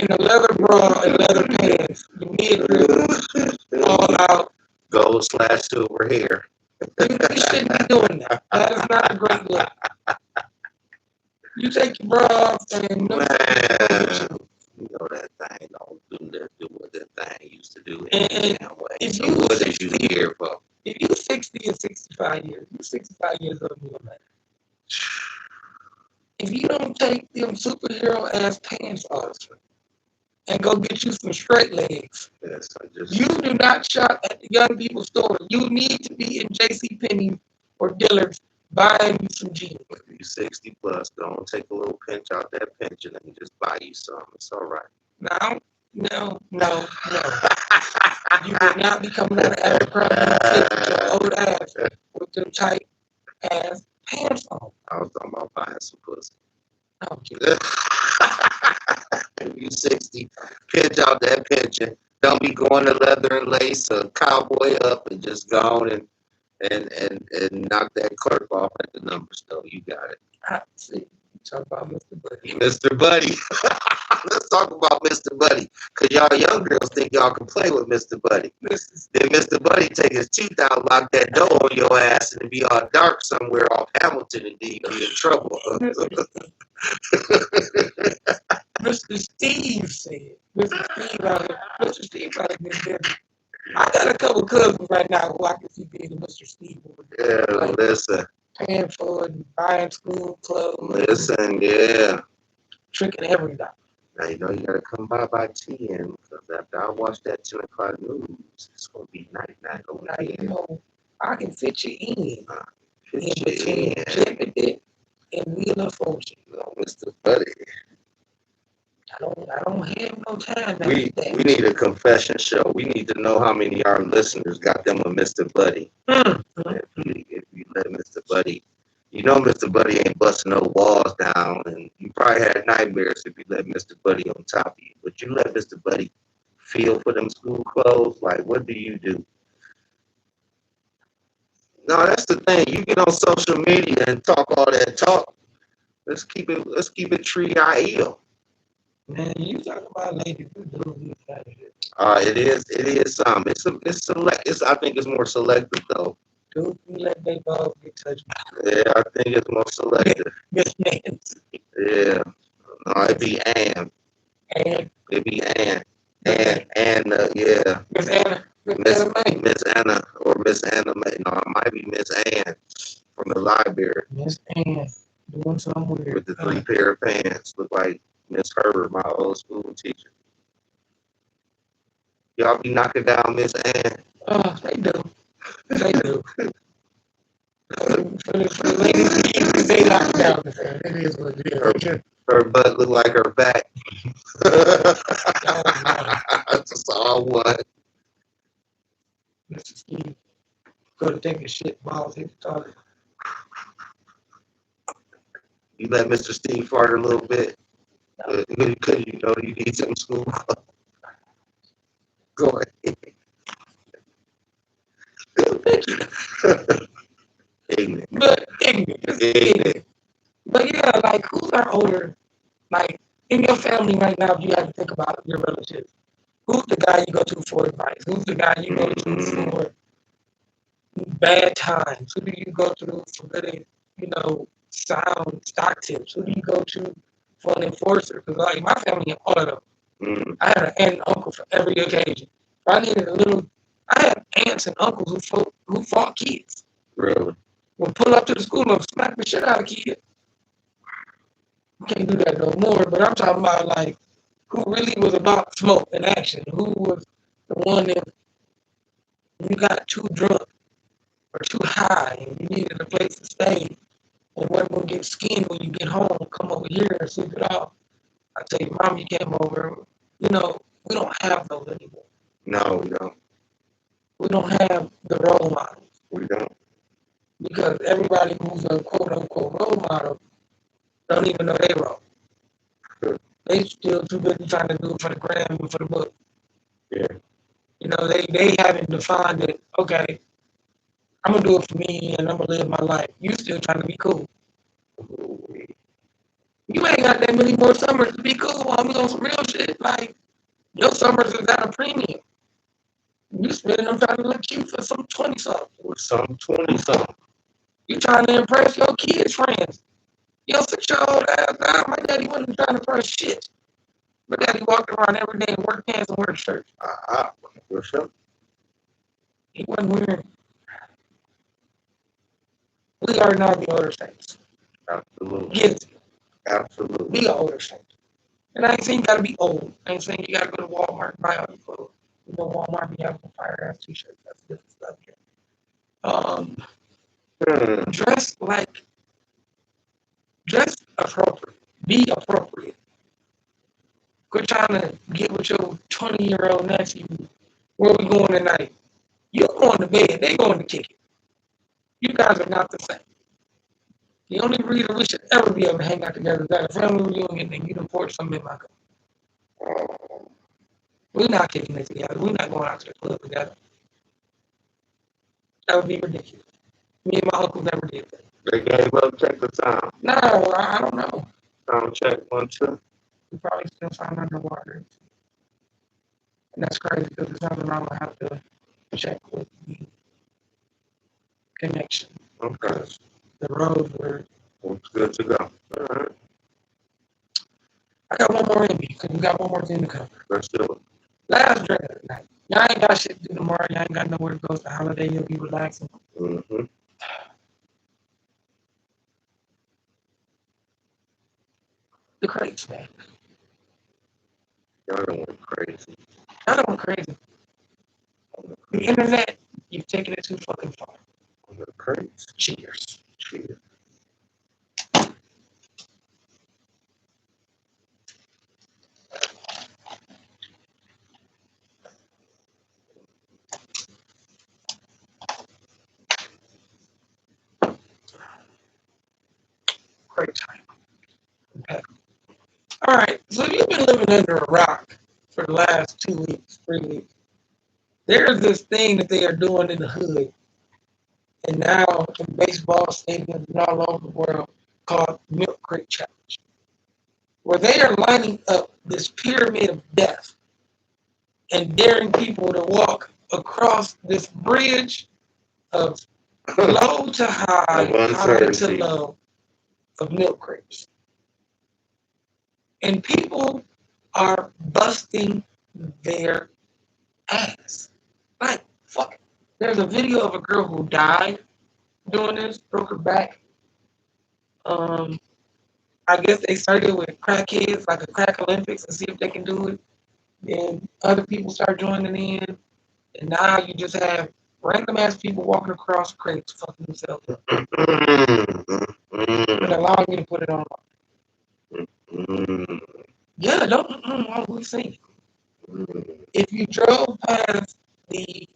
a leather bra and leather pants, the midriff all out. Gold/silver hair. You shouldn't be doing that. That is not a great look. You take your bra off and you know that thing don't do what that thing used to do. And if you what is you here for? If you're 60 or 65 years, you're 65 years old, you're man. If you don't take them superhero ass pants off and go get you some straight legs, you do not shop at the young people's store. You need to be in JCPenney or Dillard's buying you some jeans. If you're 60 plus, don't take a little pinch out that pension and just buy you some. It's all right. No. You will not be coming out of Abercrombie with your old ass with them tight ass pants on. I was talking about buying some pussy. Okay. If you're 60, pinch out that pension. Don't be going to leather and lace or cowboy up and just go on and knock that clerk off at the number store. You got it. I see. Talk about Mr. Buddy. Mr. Buddy. Let's talk about Mr. Buddy. Because y'all young girls think y'all can play with Mr. Buddy. Then Mr. Buddy take his teeth out, lock that door on your ass, and be all dark somewhere off Hamilton, and then you be in trouble. Mr. Steve said. Mr. Steve out of here. I got a couple cousins right now who I can see being Mr. Steve. Yeah, like, listen. Paying for and buying school clothes. Listen, yeah. Tricking every dollar. Now, you know, you got to come by 10, because after I watch that 10 o'clock news, it's going to be night over there. You know, I can fit you in. Fit you in. Jeopardy and Wheel of Fortune. No, Mr. Buddy. I don't have no time. We need a confession show. We need to know how many of our listeners got them a Mr. Buddy. If you let Mr. Buddy, you know Mr. Buddy ain't busting no walls down, and you probably had nightmares if you let Mr. Buddy on top of you. But you let Mr. Buddy feel for them school clothes. Like, what do you do? No, that's the thing. You get on social media and talk all that talk. Let's keep it tree-I-eel. Man, you talk about ladies who do this kind of shit. It is some. It's select. I think it's more selective though. Dude, you let they balls get touched. Yeah, I think it's more selective. Miss Nancy. Yeah. No, it'd be Ann. Ann. It'd be Ann. Ann, yeah. Miss Anna. Miss Anna or Miss Anna May. No, it might be Miss Ann from the library. Miss Ann doing something weird. With the 3 pair of pants. Look like Miss Herbert, my old school teacher. Y'all be knocking down Miss Ann. Oh, they do. They do. For the ladies, they knock down Miss Ann. It is what it is. Her butt look like her back. That's all one. Mr. Steve. go to take a shit, balls hit the toilet. You let Mr. Steve fart a little bit. Because you know you need some school. Go ahead. Ignorant. But ignorant, just ignorant. But yeah, like who's our older, like in your family right now, if you have to think about your relatives, who's the guy you go to for advice? Who's the guy you go to for bad times? Who do you go to for good, sound stock tips? Who do you go to for an enforcer? Because like my family, all of them. I had an aunt and uncle for every occasion. If I needed I had aunts and uncles who fought kids. Really? Would pull up to the school and smack the shit out of kids. You can't do that no more, but I'm talking about like who really was about smoke and action. Who was the one that you got too drunk or too high and you needed a place to stay and wasn't going to get skinned when you get home, come over here and sleep it off. I tell you, Mom, you came over. We don't have those anymore. No, we don't. We don't have the role models. We don't. Because everybody who's a quote-unquote role model don't even know they wrong. They still too busy trying to do it for the gram and for the book. Yeah. They haven't defined it. Okay, I'm gonna do it for me and I'm gonna live my life. You still trying to be cool. You ain't got that many more summers to be cool. I'm on some real shit. Like your summers is at a premium. You spending them trying to look cute for some 20-something. Or some 20-something. You trying to impress your kids' friends. Your 6-year-old ass, my daddy wasn't trying to impress shit. My daddy walked around every day in work pants and wear a shirt. For sure. He wasn't wearing. We are now the older saints. Absolutely. Yes. Absolutely. Be an older saint. And I ain't saying you gotta be old. I ain't saying you gotta go to Walmart and buy all your clothes. Walmart be having fire ass t-shirts. That's different stuff here. Dress appropriate. Be appropriate. Quit trying to get with your 20-year-old nephew. Where we going tonight? You're going to bed. They going to kick it. You guys are not the same. The only reason we should ever be able to hang out together is at a family reunion and you done poured something in my cup. We're not kicking it together. We're not going out to the club together. That would be ridiculous. Me and my uncle never did that. They gave up. Check the time. No, I don't know. Sound check 1, 2. We probably still sound underwater. And that's crazy because it's something I'm going to have to check with the connection. Okay. The roads were. It's good to go. All right. I got one more in me because we got one more thing to cover. Let's do it. Last drink of the night. Y'all ain't got shit to do tomorrow. Y'all ain't got nowhere to go. It's the holiday. You'll be relaxing. Mm-hmm. The crates, man. Y'all done went crazy. Y'all done went crazy. The internet, you've taken it too fucking far. On the crates. Cheers. Cheers. Great time. Okay. All right. So you've been living under a rock for the last 2 weeks, 3 weeks. There's this thing that they are doing in the hood and now in baseball stadiums and all over the world called Milk Crate Challenge, where they are lining up this pyramid of death and daring people to walk across this bridge of low to high, high to low of milk crates. And people are busting their ass. Like, fuck. There's a video of a girl who died doing this, broke her back. I guess they started with crackheads, like a crack Olympics, and see if they can do it. Then other people start joining in, and now you just have random ass people walking across crates, fucking themselves up, and allowing you to put it on. Yeah, don't. What we saying? If you drove past the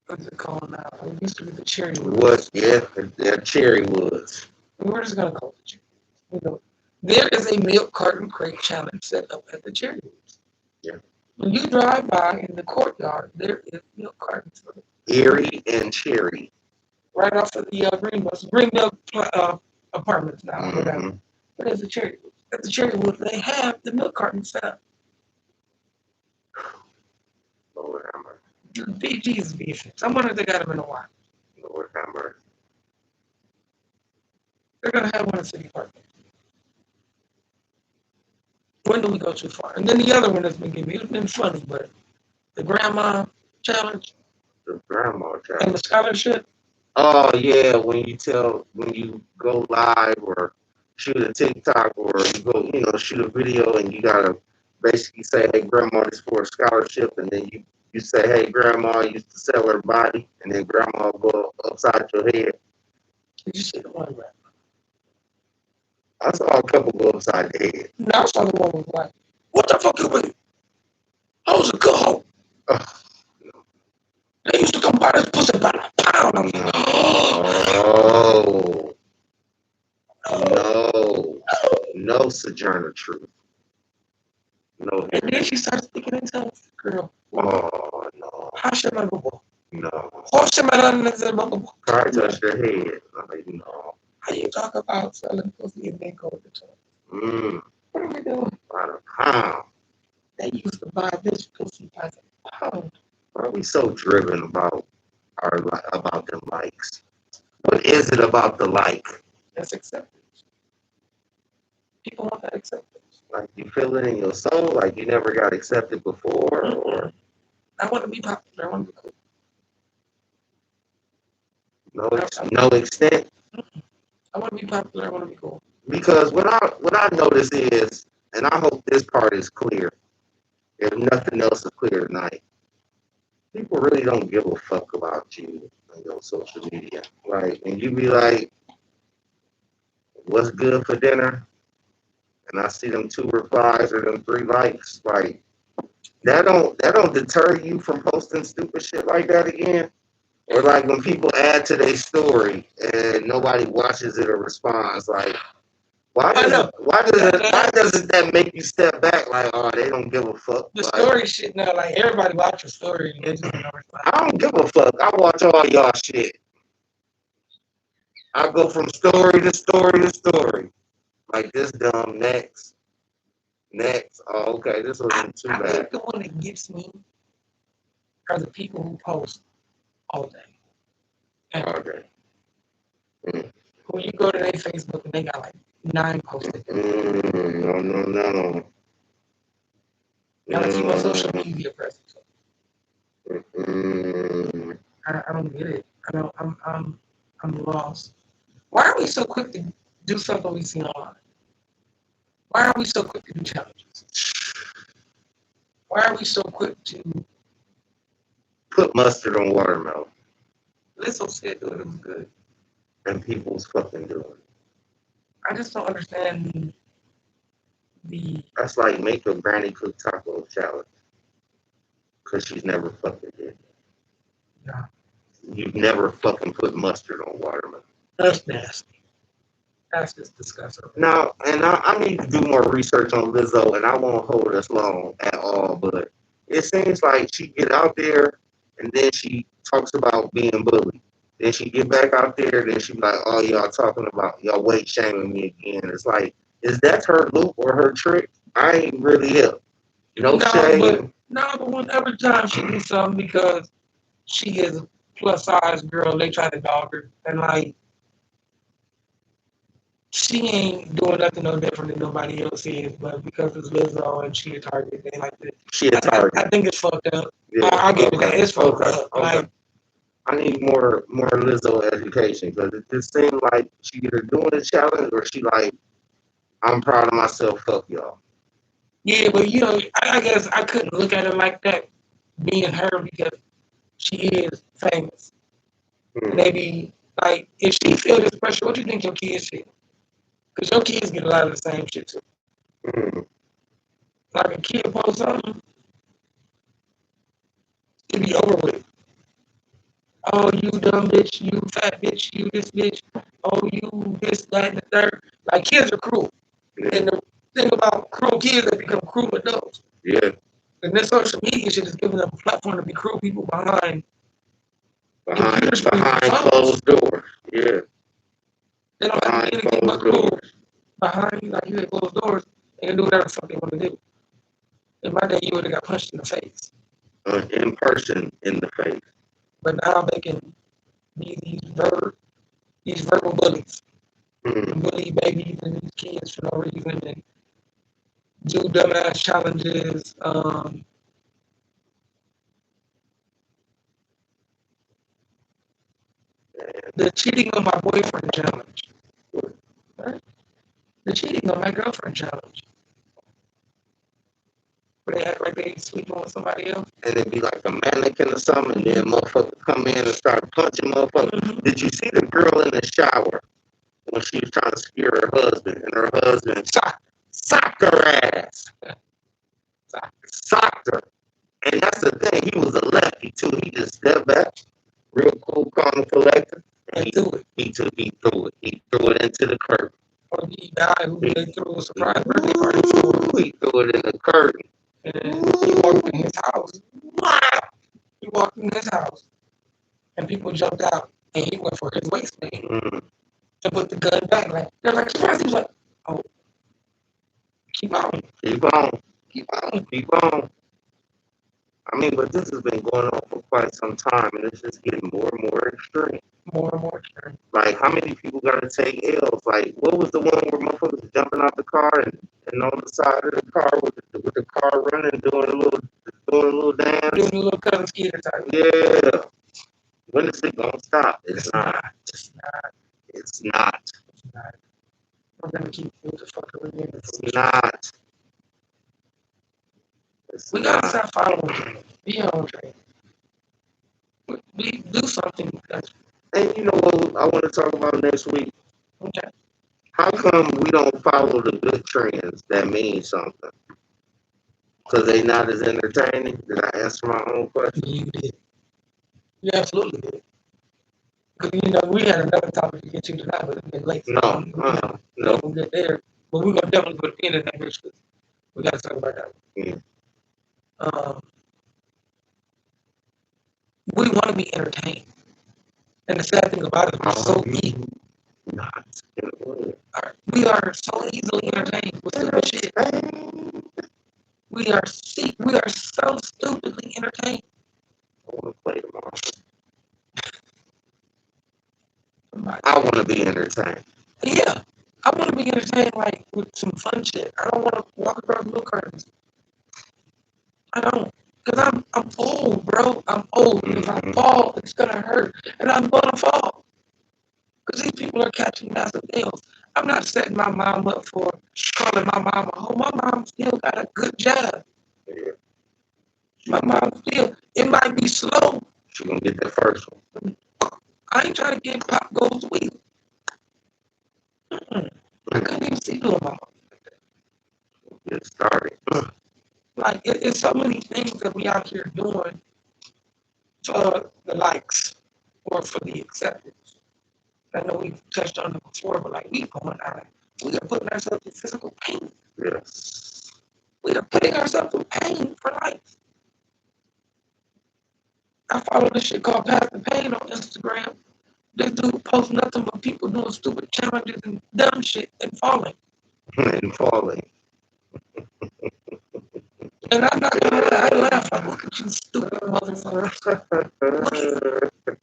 What's it called now? It used to be the Cherry Woods. What? Yeah, they're Cherry Woods. We're just gonna call it Cherry Woods. You know, there is a milk carton crate challenge set up at the Cherry Woods. Yeah. When you drive by in the courtyard, there is milk cartons Erie and Cherry. right off of the Greenbelt apartments now, or whatever. Mm-hmm. But there's a Cherry Woods. At the Cherry Woods, they have the milk carton set up. Lord Hammer. Jesus be fixed. I wonder if they got them in a while. Lord Hammer. They're gonna have one in City Park. When do we go too far? And then the other one that's been giving me, it's been funny, but the grandma challenge The grandma and child. the scholarship. Oh yeah, when you go live or shoot a TikTok or you go, shoot a video and you gotta basically say, hey grandma, this is for a scholarship, and then you say, hey grandma, I used to sell her body, and then grandma will go upside your head. Did you see the one, right? I saw a couple go upside the head. Now I saw the one was like, what the fuck you with? I was a good hoe. They used to come by this pussy by the pound. I'm like, Oh, no Sojourner Truth. No. and then she started speaking in tongues. Girl, Oh no. how should I go? No. How should I go? Probably touched her head. Like, no. How you talk about selling pussy and then go to church? What are we doing? By the pound. They used to buy this pussy by the pound. Why are we so driven about them likes? What is it about the like? That's acceptance. People want that acceptance. Like you feel it in your soul, like you never got accepted before, or I want to be popular. I want to be cool. no extent. I want to be popular. I want to be cool. Because what I notice is, and I hope this part is clear, if nothing else is clear tonight, people really don't give a fuck about you on your social media. Like, and you be like, what's good for dinner? And I see them 2 replies or them 3 likes, like that don't deter you from posting stupid shit like that again. Or like when people add to their story and nobody watches it or responds, like why doesn't that make you step back? Like, oh, they don't give a fuck. The like, story shit now, like everybody watch your story and they just don't respond. I don't give a fuck. I watch all y'all shit. I go from story to story to story. Like this dumb next. Oh, okay, this wasn't too I bad. think the one that gets me are the people who post all day. And Okay. when you go to their Facebook and they got like 9 posted. No. Now I see my social media presence. I don't get it. I'm lost. Why are we so quick to do something we see online? Why are we so quick to do challenges? Why are we so quick to put mustard on watermelon? Lizzo said it was good. And people's fucking doing it. I just don't understand the. That's like make a granny cook taco challenge. Because she's never fucking did it. Yeah. You've never fucking put mustard on watermelon. That's nasty. That's just disgusting. Now, and I need to do more research on Lizzo, and I won't hold us long at all, but it seems like she get out there, and then she talks about being bullied. Then she get back out there, then she be like, oh, y'all talking about, y'all weight shaming me again. It's like, is that her loop or her trick? I ain't really hip. No shame. But every time she do something because she is a plus size girl, they try to dog her. And like, she ain't doing nothing no different than nobody else is, but because it's Lizzo and she a target, they like this. She a target. I think it's fucked up. Yeah, I'll give it that. It's fucked up. Okay. Like, I need more Lizzo education because it just seemed like she either doing a challenge or she like, I'm proud of myself, fuck y'all. Yeah, but I guess I couldn't look at her like that, being her, because she is famous. Maybe, like, if she feel this pressure, what do you think your kids feel? Because your kids get a lot of the same shit too. Like a kid post something, it be over with. oh, you dumb bitch, you fat bitch, you this bitch, oh, you this, that, and the third. Like, kids are cruel. Yeah. And the thing about cruel kids, they become cruel adults. Yeah. And this social media shit is giving them a platform to be cruel people behind Behind closed doors. Yeah. They don't have to do anything but cruel behind, like you had closed doors, and do whatever the fuck they want to do. In my day, you would have got punched in the face. In person, in the face. But now they can be these verbal bullies. Mm-hmm. Bully babies and these kids for no reason and do dumbass challenges. The cheating on my boyfriend challenge. Right? The cheating on my girlfriend challenge. Where they act like they sleeping with somebody else. And it'd be like a mannequin or something, and then motherfucker come in and start punching motherfucker. Mm-hmm. Did you see the girl in the shower when she was trying to scare her husband, and her husband socked her ass? Socked her. And that's the thing, he was a lefty too. He just stepped back, real cool, calm, and collected. And he threw it. He threw it into the curtain. Or he died who they threw a surprise birthday party for. He threw it in the curtain. And he walked in his house. Wow! He walked in his house. And people jumped out. And he went for his waistband. Mm-hmm. To put the gun back. Like, they're like, surprise. He was like, oh, keep on. Keep on. Keep on. Keep on. I mean, but this has been going on for quite some time, and it's just getting more and more extreme. More and more extreme. Like, how many people got to take L's? Like, what was the one where motherfuckers jumping out the car and on the side of the car with the car running, doing a little dance? Doing a little cousin skater type. Yeah. When is it gonna stop? It's not. It's not. It's not. It's not. We're gonna keep the fuck with it. It's not. We gotta stop following. Be on train. We do something. And you know what I want to talk about next week? Okay. How come we don't follow the good trends that mean something? Because they not as entertaining? Did I answer my own question? You did. You absolutely did. Because, you know, we had another topic to get to tonight, but it's been late. No. No. We'll get there. But we're going to definitely put a pin in that bitch because we got to talk about that. Yeah. We want to be entertained. And the sad thing about it, we're so easy. We are so easily entertained with stupid shit. We are so stupidly entertained. I want to play tomorrow. I want to be entertained. Yeah. I want to be entertained like with some fun shit. I don't want to walk across milk curtains. I don't. Because I'm old, bro. I'm old. If I fall, it's going to hurt. And I'm going to fall. Because these people are catching massive ills. I'm not setting my mom up for calling my mom a hoe. My mom still got a good job. Yeah. My mom still, it might be slow. She's going to get the first one. I ain't trying to get Pop Goes Wheel. I couldn't even see little mama. Get started. Like, it's so many things that we out here doing for the likes or for the acceptance. I know we've touched on it before, but like we going out, we are putting ourselves in physical pain. Yes. We are putting ourselves in pain for life. I follow this shit called Path the Pain on Instagram. This dude posts nothing but people doing stupid challenges and dumb shit and falling. And falling. And I'm not gonna lie, I laugh like, look at you stupid motherfucker.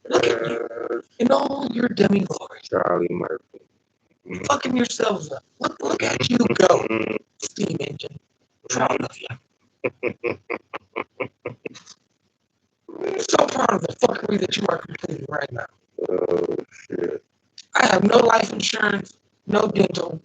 Look at you. In all your demi glory. Charlie Murphy. Fucking yourselves up. Look at you go. Steam engine. Proud of you. So proud of the fuckery that you are completing right now. Oh, shit. I have no life insurance, no dental.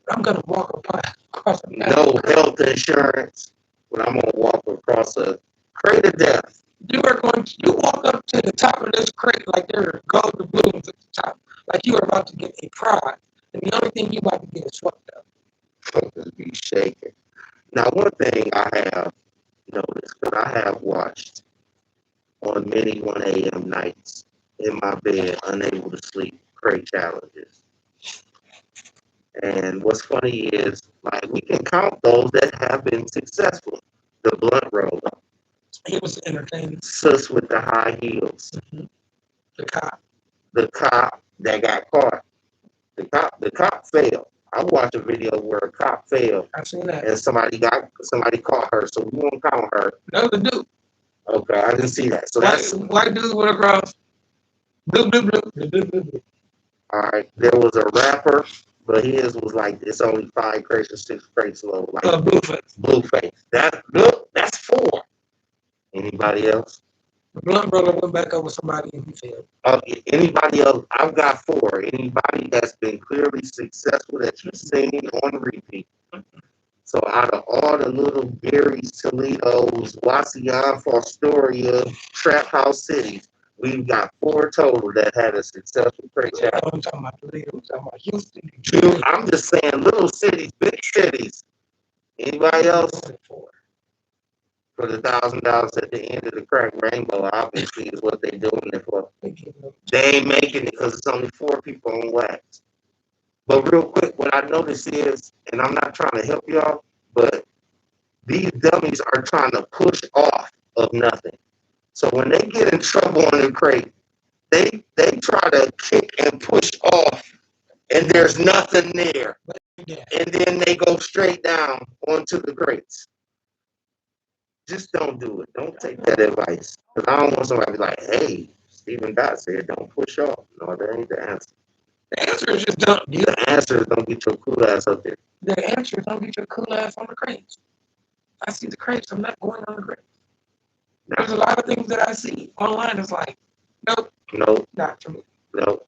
I'm going to walk across a no health insurance, but I'm going to walk across a crate of death. You walk up to the top of this crate like there are golden balloons at the top, like you are about to get a prize. And the only thing you about to get is swept up. Fuckers be shaking. Now, one thing I have noticed, because I have watched on many 1 a.m. nights bed, unable to sleep, crate challenges. And what's funny is, like, we can count those that have been successful. The blunt roller. He was entertaining. Sus with the high heels. Mm-hmm. The cop. The cop that got caught. The cop failed. I watched a video where a cop failed. I seen that. And somebody caught her, so we won't count her. No, the dude. Okay, I didn't see that. So that's white dude with a cross. Blue, blue, blue, blue, blue, blue, blue. All right. There was a rapper, but his was like it's only 5 crates or 6 crates low. Like Blueface. That's 4. Anybody else? The blunt brother went back over somebody and he failed. Anybody else? I've got 4. Anybody that's been clearly successful that you've seen on repeat. So out of all the little Garys, Toledo's, Wasion, Fostoria, Trap House cities, we've got 4 total that had a successful crate challenge. I'm talking about Toledo. I'm talking about Houston. I'm just saying little cities, big cities. Anybody else? For the $1,000 at the end of the crack rainbow, obviously, is what they're doing it for. They ain't making it because it's only 4 people on wax. But real quick, what I notice is, and I'm not trying to help y'all, but these dummies are trying to push off of nothing. So when they get in trouble on the crate, they try to kick and push off, and there's nothing there. And then they go straight down onto the crates. Just don't do it. Don't take that advice. Because I don't want somebody to be like, hey, Stephen Dot said don't push off. No, that ain't the answer. The answer is just don't. The answer is don't get your cool ass up there. The answer is don't get your cool ass on the crates. I see the crates. I'm not going on the crates. There's a lot of things that I see online. It's like, nope. Nope. Not for me. Nope.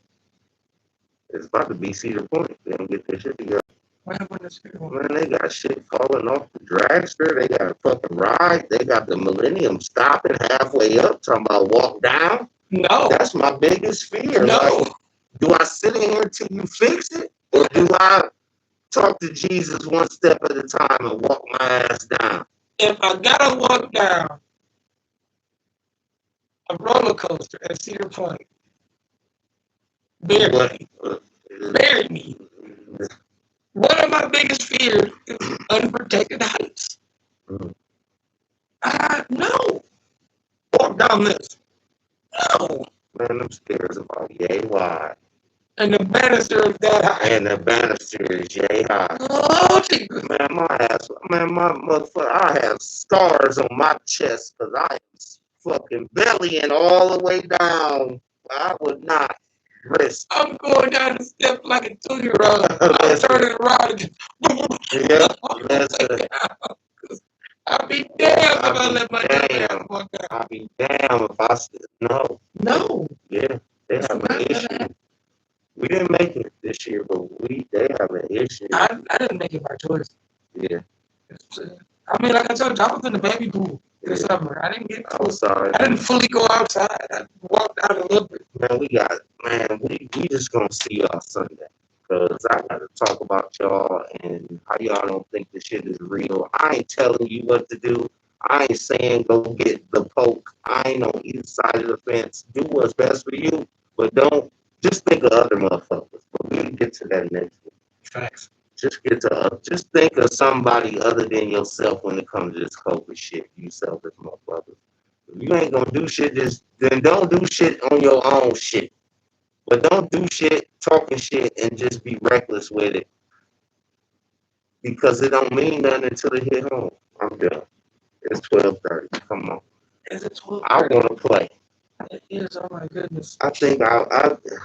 It's about to be Cedar Point. They don't get their shit together. What happened to Cedar Point? Man, they got shit falling off the dragster. They got a fucking ride. They got the Millennium stopping halfway up, talking about walk down. No. That's my biggest fear. No. Like, do I sit in here till you fix it? Or do I talk to Jesus one step at a time and walk my ass down? If I gotta walk down a roller coaster at Cedar Point, bury me. One of my biggest fears is unprotected heights. No. Walk down this. No. Man, them stairs about yay wide. And the banister is that high. And the banister is yay high. Oh, man, my motherfucker, I have scars on my chest because I am fucking bellying all the way down. I would not risk. I'm going down the step like a 2-year-old. I'm turning around and I'll be damned if I let my damn walk down. I'll be damned if I said no. No. Yeah, they have an issue. We didn't make it this year, but they have an issue. I didn't make it by choice. Yeah. I mean, like I told you, I was in the baby pool this summer. I didn't get. I'm sorry. I didn't fully go outside. I walked out a little bit. Man, we just gonna see y'all Sunday. Because I got to talk about y'all and how y'all don't think this shit is real. I ain't telling you what to do. I ain't saying go get the poke. I ain't on either side of the fence. Do what's best for you, but don't just think of other motherfuckers. But we can get to that next week. Facts. Just think of somebody other than yourself when it comes to this COVID shit. You selfish motherfuckers. If you ain't gonna do shit, then don't do shit on your own shit. But don't do shit, talking shit, and just be reckless with it. Because it don't mean nothing until it hit home. I'm done. It's 12:30. Come on. Is it 12:30? I want to play. It is. Oh my goodness. I think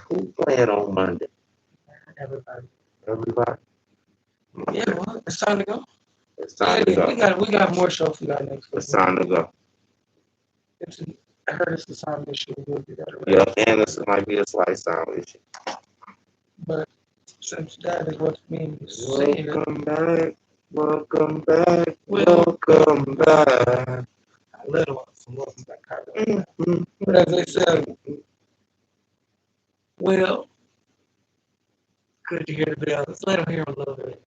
who playing on Monday? Everybody. Everybody? Yeah, well, it's time to go. It's time to go. We got more shows we got next week. It's time to go. I heard it's a sound issue. We'll be better. Yeah, and it might be a slight sound issue. But since that is what's being said. Welcome back. Welcome back. Welcome back. A little from welcome back. But as I said, well, good to hear the bell. Let's let them hear a little bit.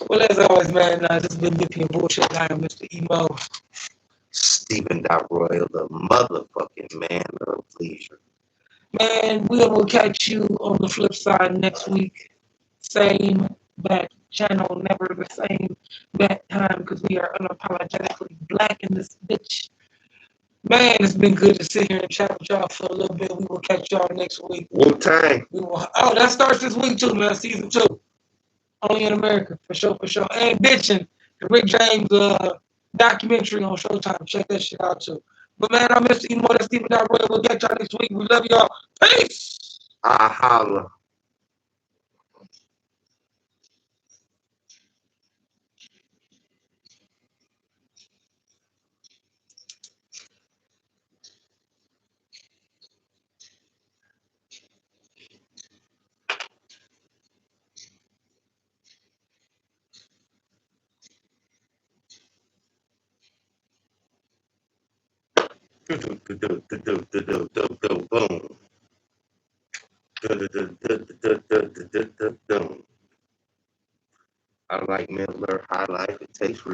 Well, as always, man, this has been Bippy and Bullshit. I am Mr. EMOE. Stephen Royal, the motherfucking man of leisure. Man, we will catch you on the flip side next week. Same bat channel, never the same bat time because we are unapologetically black in this bitch. Man, it's been good to sit here and chat with y'all for a little bit. We will catch y'all next week. Wu-Tang. Oh, that starts this week too, man. Season 2. Only in America, for sure, for sure. And bitching, the Rick James documentary on Showtime. Check that shit out too. But man, I'm Mr. EMOE, that's Stephen Roy. We'll catch y'all next week. We love y'all. Peace. I holla. Boom. I like Miller High Life. It tastes